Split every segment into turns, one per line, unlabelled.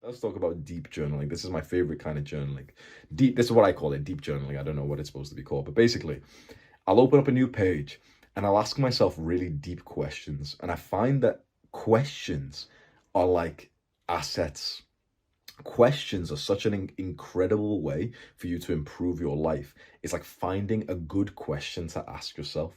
Let's talk about deep journaling. This is my favorite kind of journaling. Deep, this is what I call it, deep journaling. I don't know what it's supposed to be called, but basically, I'll open up a new page and I'll ask myself really deep questions. And I find that questions are like assets. Questions are such an incredible way for you to improve your life. It's like finding a good question to ask yourself.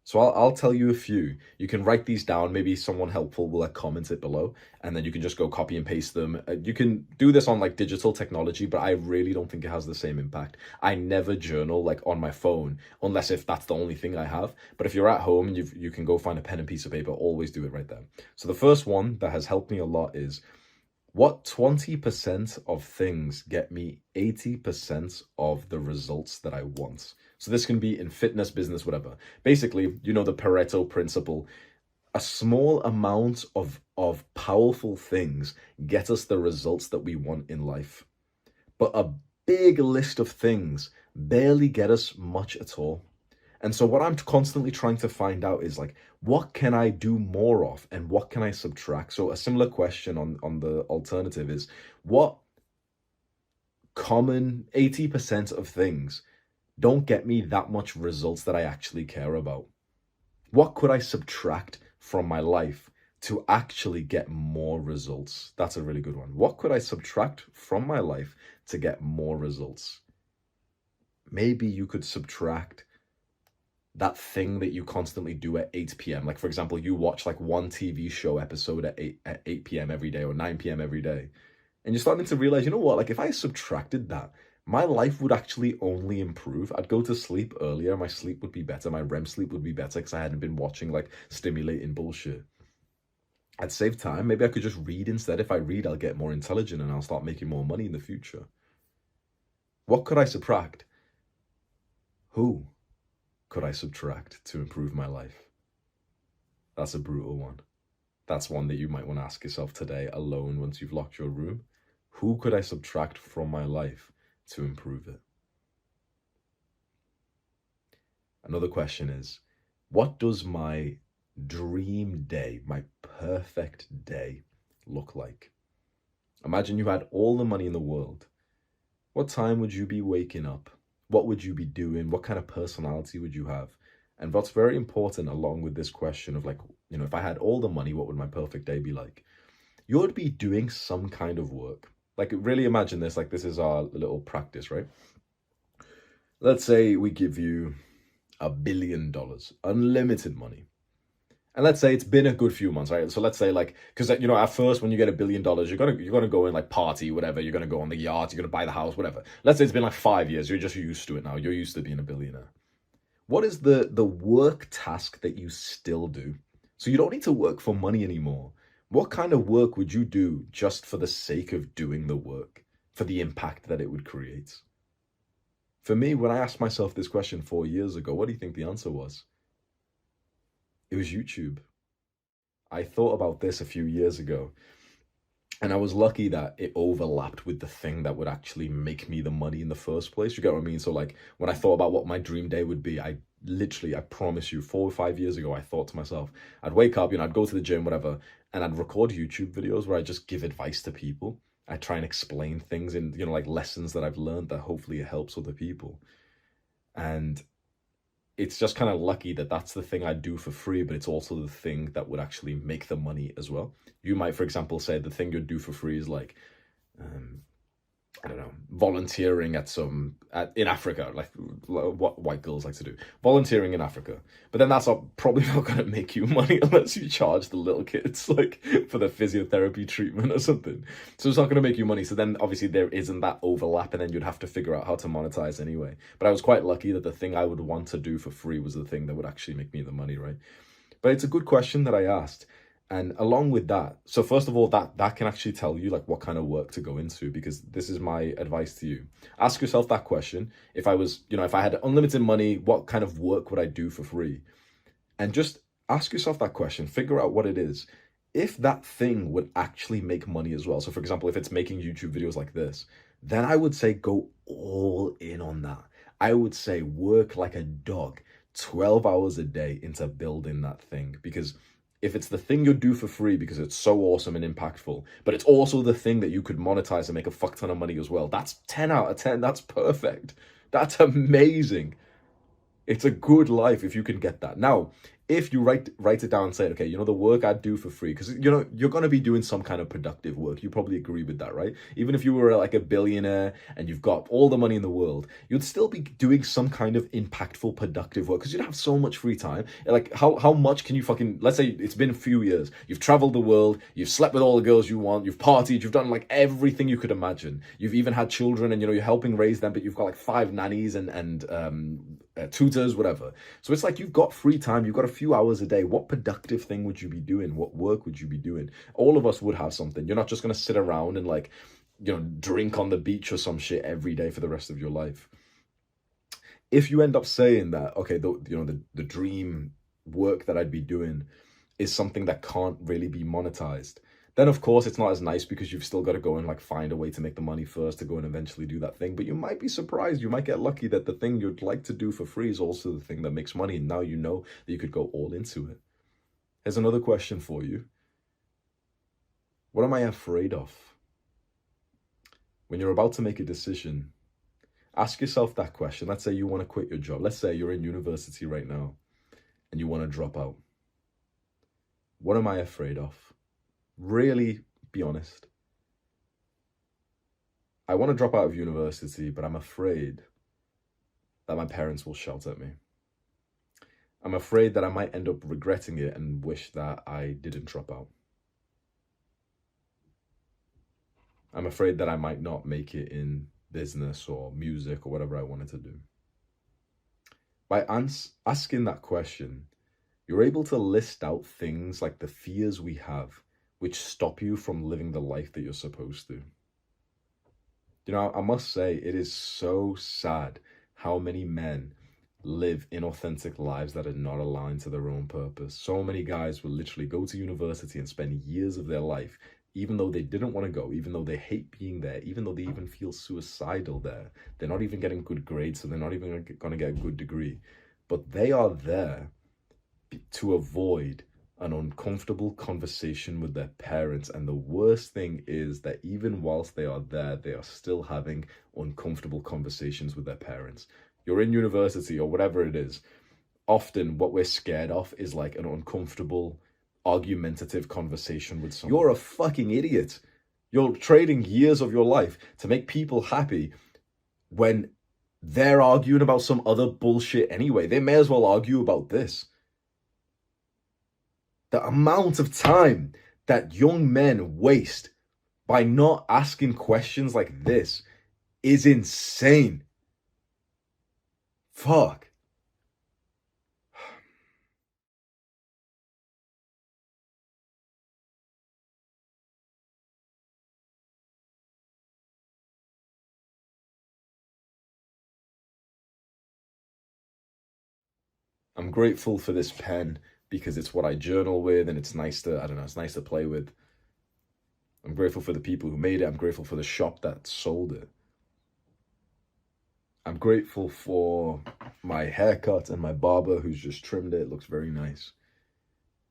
So I'll tell you a few. You can write these down. Maybe someone helpful will like comment it below, and then you can just go copy and paste them. You can do this on like digital technology, but I really don't think it has the same impact. I never journal like on my phone unless if that's the only thing I have. But if you're at home and you can go find a pen and piece of paper, always do it right there. So the first one that has helped me a lot is, what 20% of things get me 80% of the results that I want? So this can be in fitness, business, whatever. Basically, you know the Pareto principle. A small amount of powerful things get us the results that we want in life. But a big list of things barely get us much at all. And so what I'm constantly trying to find out is like, what can I do more of and what can I subtract? So a similar question on the alternative is, what common 80% of things don't get me that much results that I actually care about? What could I subtract from my life to actually get more results? That's a really good one. What could I subtract from my life to get more results? Maybe you could subtract that thing that you constantly do at 8 p.m. Like, for example, you watch like one TV show episode at 8 p.m. every day or 9 p.m. every day. And you're starting to realize, you know what, like if I subtracted that, my life would actually only improve. I'd go to sleep earlier. My sleep would be better. My REM sleep would be better because I hadn't been watching like stimulating bullshit. I'd save time. Maybe I could just read instead. If I read, I'll get more intelligent and I'll start making more money in the future. What could I subtract? Who could I subtract to improve my life? That's a brutal one. That's one that you might want to ask yourself today alone once you've locked your room. Who could I subtract from my life to improve it? Another question is, what does my dream day, my perfect day, look like? Imagine you had all the money in the world. What time would you be waking up? What would you be doing? What kind of personality would you have? And what's very important along with this question of like, you know, if I had all the money, what would my perfect day be like? You would be doing some kind of work. Like, really imagine this, like this is our little practice, right? Let's say we give you $1 billion, unlimited money. And let's say it's been a good few months, right? So let's say like, because you know, at first when you get $1 billion, you're gonna go and like party, whatever. You're gonna go on the yacht, you're gonna buy the house, whatever. Let's say it's been like 5 years. You're just used to it now. You're used to being a billionaire. What is the work task that you still do? So you don't need to work for money anymore. What kind of work would you do just for the sake of doing the work, for the impact that it would create? For me, when I asked myself this question 4 years ago, what do you think the answer was? It was YouTube. I thought about this a few years ago, and I was lucky that it overlapped with the thing that would actually make me the money in the first place. You get what I mean? So like when I thought about what my dream day would be, I promise you, 4 or 5 years ago, I thought to myself, I'd wake up, you know, I'd go to the gym, whatever, and I'd record YouTube videos where I just give advice to people. I try and explain things in, you know, like lessons that I've learned that hopefully it helps other people. And it's just kind of lucky that that's the thing I do for free, but it's also the thing that would actually make the money as well. You might, for example, say the thing you'd do for free is like, um, I don't know, volunteering in Africa, like what white girls like to do, volunteering in Africa. But then that's probably not going to make you money unless you charge the little kids like for the physiotherapy treatment or something. So it's not going to make you money. So then obviously there isn't that overlap, and then you'd have to figure out how to monetize anyway. But I was quite lucky that the thing I would want to do for free was the thing that would actually make me the money, right? But it's a good question that I asked. And along with that, so first of all, that can actually tell you like what kind of work to go into, because this is my advice to you. Ask yourself that question. If I was, you know, if I had unlimited money, what kind of work would I do for free? And just ask yourself that question, figure out what it is. If that thing would actually make money as well. So for example, if it's making YouTube videos like this, then I would say go all in on that. I would say work like a dog, 12 hours a day into building that thing, because if it's the thing you do for free because it's so awesome and impactful, but it's also the thing that you could monetize and make a fuck ton of money as well, that's 10 out of 10. That's perfect. That's amazing. It's a good life if you can get that. Now, if you write it down and say, okay, the work I do for free, because you're gonna be doing some kind of productive work. You probably agree with that, right? Even if you were like a billionaire and you've got all the money in the world, you'd still be doing some kind of impactful, productive work because you'd have so much free time. Like, how much can you fucking, let's say it's been a few years, you've traveled the world, you've slept with all the girls you want, you've partied, you've done like everything you could imagine. You've even had children and you're helping raise them, but you've got like 5 nannies and tutors, whatever. So it's like you've got free time, you've got a few hours a day. What productive thing would you be doing? What work would you be doing? All of us would have something. You're not just going to sit around and like, drink on the beach or some shit every day for the rest of your life. If you end up saying that, okay, the dream work that I'd be doing is something that can't really be monetized, then of course it's not as nice because you've still got to go and like find a way to make the money first to go and eventually do that thing. But you might be surprised. You might get lucky that the thing you'd like to do for free is also the thing that makes money. And now you know that you could go all into it. Here's another question for you. What am I afraid of? When you're about to make a decision, ask yourself that question. Let's say you want to quit your job. Let's say you're in university right now and you want to drop out. What am I afraid of? Really be honest. I want to drop out of university, but I'm afraid that my parents will shout at me. I'm afraid that I might end up regretting it and wish that I didn't drop out. I'm afraid that I might not make it in business or music or whatever I wanted to do. By asking that question, you're able to list out things like the fears we have which stop you from living the life that you're supposed to. I must say, it is so sad how many men live inauthentic lives that are not aligned to their own purpose. So many guys will literally go to university and spend years of their life, even though they didn't want to go, even though they hate being there, even though they even feel suicidal there. They're not even getting good grades, so they're not even going to get a good degree. But they are there to avoid an uncomfortable conversation with their parents. And the worst thing is that even whilst they are there, they are still having uncomfortable conversations with their parents. You're in university or whatever it is. Often what we're scared of is like an uncomfortable, argumentative conversation with someone. You're a fucking idiot. You're trading years of your life to make people happy when they're arguing about some other bullshit anyway. They may as well argue about this. The amount of time that young men waste by not asking questions like this is insane. Fuck. I'm grateful for this pen because it's what I journal with and it's nice to, it's nice to play with. I'm grateful for the people who made it. I'm grateful for the shop that sold it. I'm grateful for my haircut and my barber who's just trimmed it. It looks very nice.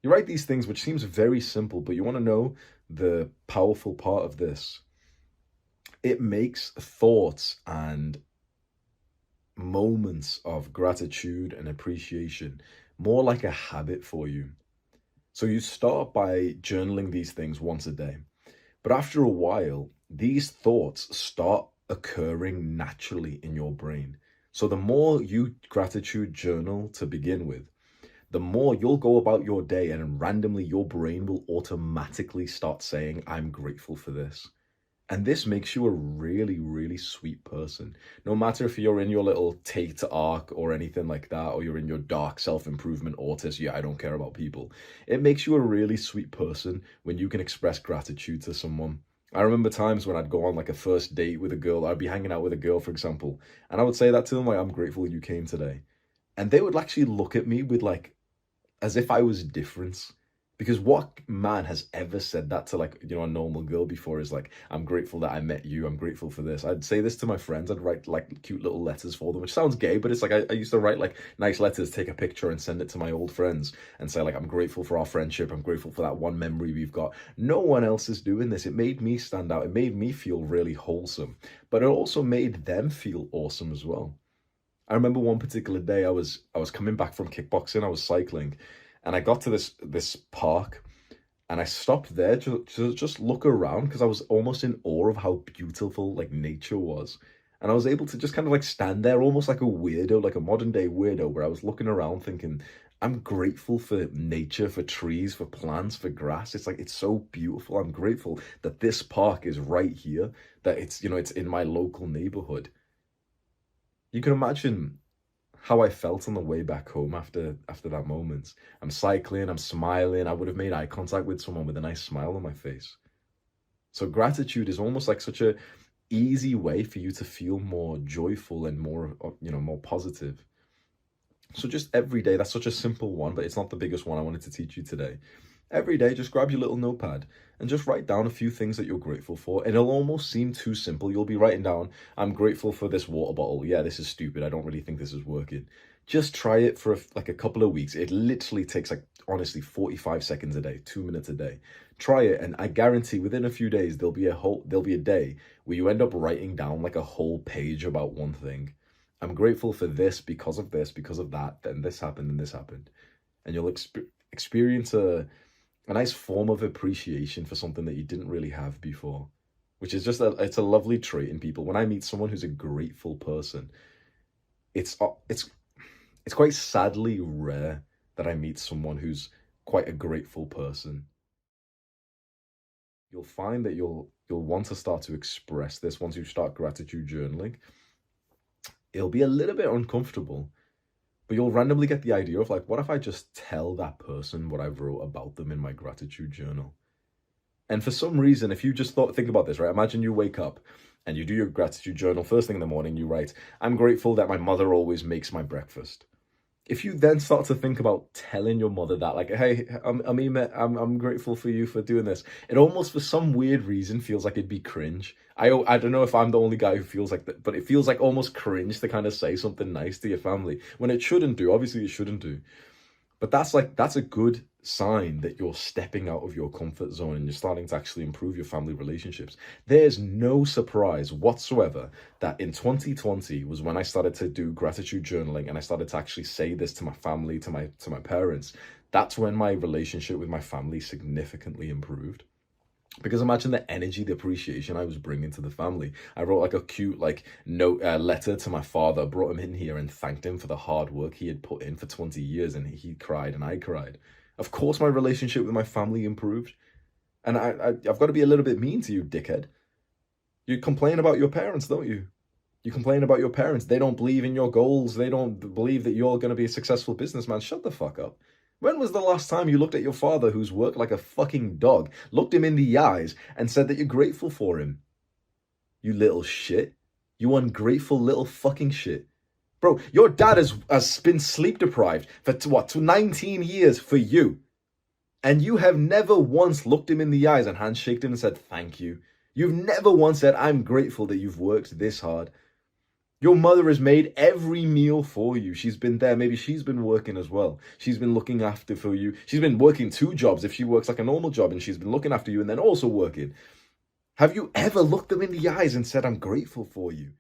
You write these things which seems very simple, but you want to know the powerful part of this. It makes thoughts and moments of gratitude and appreciation more like a habit for you. So you start by journaling these things once a day. But after a while, these thoughts start occurring naturally in your brain. So the more you gratitude journal to begin with, the more you'll go about your day and randomly your brain will automatically start saying, I'm grateful for this. And this makes you a really, really sweet person. No matter if you're in your little take to arc or anything like that, or you're in your dark self-improvement autist, yeah, I don't care about people. It makes you a really sweet person when you can express gratitude to someone. I remember times when I'd go on like a first date with a girl, I'd be hanging out with a girl, for example, and I would say that to them, like, I'm grateful you came today. And they would actually look at me with like, as if I was different, Because what man has ever said that to, like, a normal girl before is like, I'm grateful that I met you. I'm grateful for this. I'd say this to my friends. I'd write like cute little letters for them, which sounds gay, but it's like I used to write like nice letters, take a picture and send it to my old friends and say like, I'm grateful for our friendship. I'm grateful for that one memory we've got. No one else is doing this. It made me stand out. It made me feel really wholesome, but it also made them feel awesome as well. I remember one particular day I was coming back from kickboxing. I was cycling, and I got to this park, and I stopped there to just look around because I was almost in awe of how beautiful like nature was. And I was able to just kind of like stand there almost like a weirdo, like a modern day weirdo, where I was looking around thinking, I'm grateful for nature, for trees, for plants, for grass. It's like, it's so beautiful. I'm grateful that this park is right here, that it's in my local neighborhood. You can imagine how I felt on the way back home after that moment. I'm cycling, I'm smiling. I would have made eye contact with someone with a nice smile on my face. So gratitude is almost like such a easy way for you to feel more joyful and more, more positive. So just every day, that's such a simple one, but it's not the biggest one I wanted to teach you today. Every day, just grab your little notepad and just write down a few things that you're grateful for. And it'll almost seem too simple. You'll be writing down, I'm grateful for this water bottle. Yeah, this is stupid. I don't really think this is working. Just try it for like a couple of weeks. It literally takes like, honestly, 45 seconds a day, 2 minutes a day. Try it, and I guarantee within a few days, there'll be a day where you end up writing down like a whole page about one thing. I'm grateful for this because of that, then this happened and this happened. And you'll experience a nice form of appreciation for something that you didn't really have before, which is it's a lovely trait in people. When I meet someone who's a grateful person, it's quite sadly rare that I meet someone who's quite a grateful person. You'll find that you'll want to start to express this once you start gratitude journaling. It'll be a little bit uncomfortable, but you'll randomly get the idea of like, what if I just tell that person what I wrote about them in my gratitude journal? And for some reason, if you just think about this, right? Imagine you wake up and you do your gratitude journal. First thing in the morning, you write, I'm grateful that my mother always makes my breakfast. If you then start to think about telling your mother that, like, hey, I'm grateful for you for doing this, it almost, for some weird reason, feels like it'd be cringe. I don't know if I'm the only guy who feels like that, but it feels like almost cringe to kind of say something nice to your family when it shouldn't do. Obviously, it shouldn't do. But that's a good sign that you're stepping out of your comfort zone and you're starting to actually improve your family relationships. There's no surprise whatsoever that in 2020 was when I started to do gratitude journaling and I started to actually say this to my family, to my parents. That's when my relationship with my family significantly improved. Because imagine the energy, the appreciation I was bringing to the family. I wrote like a cute letter to my father, brought him in here and thanked him for the hard work he had put in for 20 years, and he cried and I cried. Of course my relationship with my family improved. And I've got to be a little bit mean to you, dickhead. You complain about your parents, don't you? You complain about your parents. They don't believe in your goals. They don't believe that you're going to be a successful businessman. Shut the fuck up. When was the last time you looked at your father, who's worked like a fucking dog, looked him in the eyes and said that you're grateful for him? You little shit. You ungrateful little fucking shit. Bro, your dad has been sleep deprived for 19 years for you. And you have never once looked him in the eyes and handshaked him and said thank you. You've never once said, I'm grateful that you've worked this hard. Your mother has made every meal for you. She's been there. Maybe she's been working as well. She's been looking after for you. She's been working 2 jobs if she works like a normal job, and she's been looking after you and then also working. Have you ever looked them in the eyes and said, I'm grateful for you?